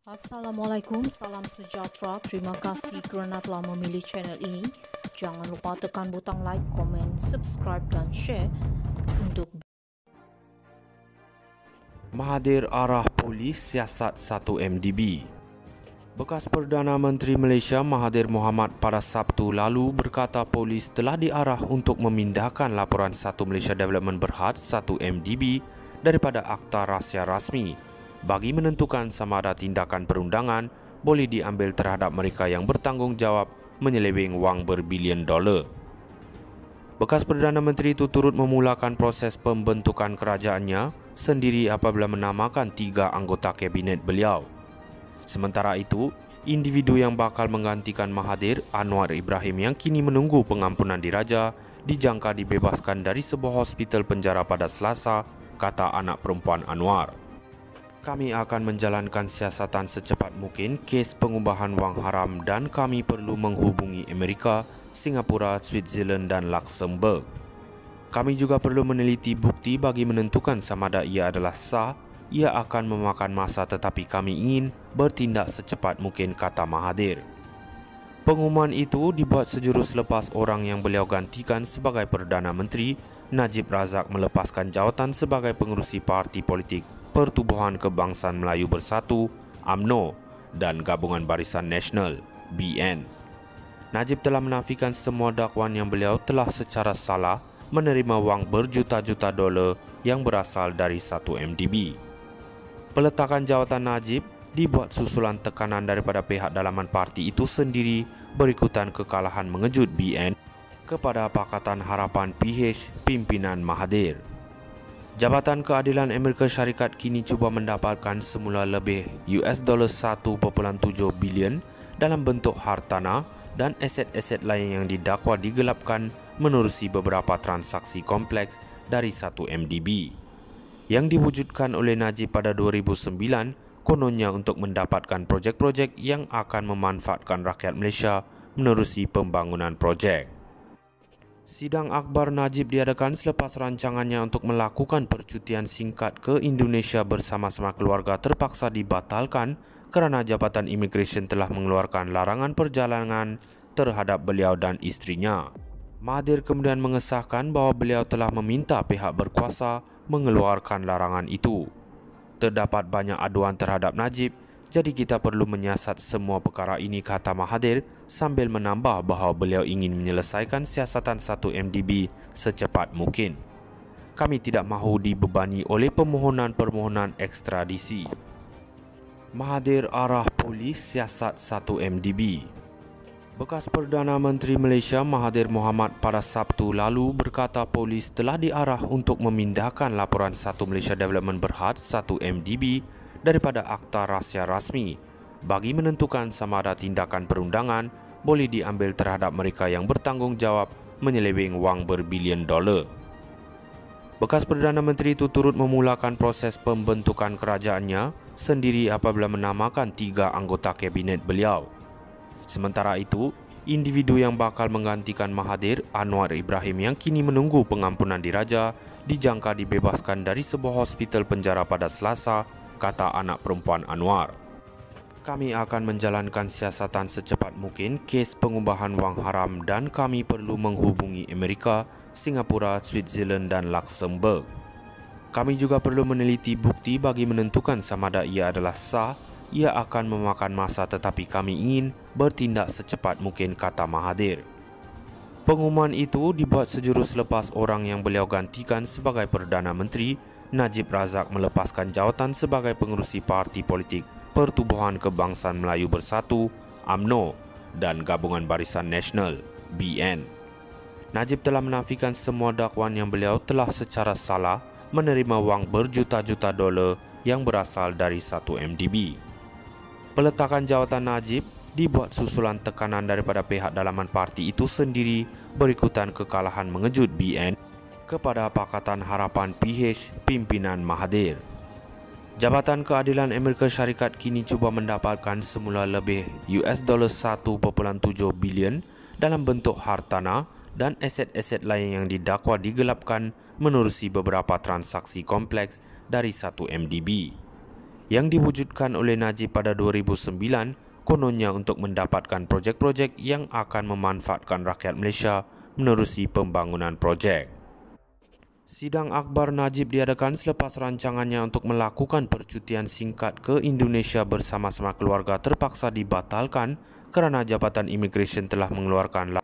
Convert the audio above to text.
Assalamualaikum, salam sejahtera. Terima kasih kerana telah memilih channel ini. Jangan lupa tekan butang like, komen, subscribe dan share untuk Mahathir arah polis siasat 1 MDB. Bekas Perdana Menteri Malaysia Mahathir Mohamad pada Sabtu lalu berkata polis telah diarah untuk memindahkan laporan 1 Malaysia Development Berhad 1 MDB daripada Akta Rahsia Rasmi bagi menentukan sama ada tindakan perundangan boleh diambil terhadap mereka yang bertanggungjawab menyeleweng wang berbilion dolar. Bekas Perdana Menteri itu turut memulakan proses pembentukan kerajaannya sendiri apabila menamakan 3 anggota kabinet beliau. Sementara itu, individu yang bakal menggantikan Mahathir, Anwar Ibrahim yang kini menunggu pengampunan diraja, dijangka dibebaskan dari sebuah hospital penjara pada Selasa, kata anak perempuan Anwar. Kami akan menjalankan siasatan secepat mungkin kes pengubahan wang haram dan kami perlu menghubungi Amerika, Singapura, Switzerland dan Luxembourg. Kami juga perlu meneliti bukti bagi menentukan sama ada ia adalah sah. Ia akan memakan masa tetapi kami ingin bertindak secepat mungkin, kata Mahathir. Pengumuman itu dibuat sejurus selepas orang yang beliau gantikan sebagai Perdana Menteri, Najib Razak, melepaskan jawatan sebagai pengerusi parti politik Pertubuhan Kebangsaan Melayu Bersatu (UMNO) dan Gabungan Barisan Nasional (BN). Najib telah menafikan semua dakwaan yang beliau telah secara salah menerima wang berjuta-juta dolar yang berasal dari 1 MDB. Peletakan jawatan Najib dibuat susulan tekanan daripada pihak dalaman parti itu sendiri berikutan kekalahan mengejut BN kepada Pakatan Harapan PH pimpinan Mahathir. Jabatan Keadilan Amerika Syarikat kini cuba mendapatkan semula lebih $1.7 bilion dalam bentuk hartanah dan aset-aset lain yang didakwa digelapkan menerusi beberapa transaksi kompleks dari 1 MDB. Yang diwujudkan oleh Najib pada 2009 kononnya untuk mendapatkan projek-projek yang akan memanfaatkan rakyat Malaysia menerusi pembangunan projek. Sidang akbar Najib diadakan selepas rancangannya untuk melakukan percutian singkat ke Indonesia bersama-sama keluarga terpaksa dibatalkan kerana Jabatan Imigresen telah mengeluarkan larangan perjalanan terhadap beliau dan isterinya. Mahathir kemudian mengesahkan bahawa beliau telah meminta pihak berkuasa mengeluarkan larangan itu. Terdapat banyak aduan terhadap Najib, jadi kita perlu menyiasat semua perkara ini, kata Mahathir sambil menambah bahawa beliau ingin menyelesaikan siasatan 1 MDB secepat mungkin. Kami tidak mahu dibebani oleh permohonan-permohonan ekstradisi. Mahathir arah polis siasat 1 MDB. Bekas Perdana Menteri Malaysia Mahathir Mohamad pada Sabtu lalu berkata polis telah diarah untuk memindahkan laporan 1 Malaysia Development Berhad 1 MDB daripada Akta Rahsia Rasmi bagi menentukan sama ada tindakan perundangan boleh diambil terhadap mereka yang bertanggungjawab menyeleweng wang berbilion dolar. Bekas Perdana Menteri itu turut memulakan proses pembentukan kerajaannya sendiri apabila menamakan 3 anggota kabinet beliau. Sementara itu, individu yang bakal menggantikan Mahathir, Anwar Ibrahim yang kini menunggu pengampunan diraja, dijangka dibebaskan dari sebuah hospital penjara pada Selasa, kata anak perempuan Anwar. Kami akan menjalankan siasatan secepat mungkin kes pengubahan wang haram dan kami perlu menghubungi Amerika, Singapura, Switzerland dan Luxembourg. Kami juga perlu meneliti bukti bagi menentukan sama ada ia adalah sah. Ia akan memakan masa tetapi kami ingin bertindak secepat mungkin, kata Mahathir. Pengumuman itu dibuat sejurus selepas orang yang beliau gantikan sebagai Perdana Menteri, Najib Razak, melepaskan jawatan sebagai pengerusi parti politik Pertubuhan Kebangsaan Melayu Bersatu (UMNO) dan Gabungan Barisan Nasional (BN). Najib telah menafikan semua dakwaan yang beliau telah secara salah menerima wang berjuta-juta dolar yang berasal dari 1 MDB. Peletakan jawatan Najib dibuat susulan tekanan daripada pihak dalaman parti itu sendiri berikutan kekalahan mengejut BN kepada Pakatan Harapan PH pimpinan Mahathir. Jabatan Keadilan Amerika Syarikat kini cuba mendapatkan semula lebih $1.7 bilion dalam bentuk hartanah dan aset-aset lain yang didakwa digelapkan menerusi beberapa transaksi kompleks dari 1 MDB. yang diwujudkan oleh Najib pada 2009 kononnya untuk mendapatkan projek-projek yang akan memanfaatkan rakyat Malaysia menerusi pembangunan projek. Sidang akbar Najib diadakan selepas rancangannya untuk melakukan percutian singkat ke Indonesia bersama-sama keluarga terpaksa dibatalkan kerana Jabatan Imigresen telah mengeluarkan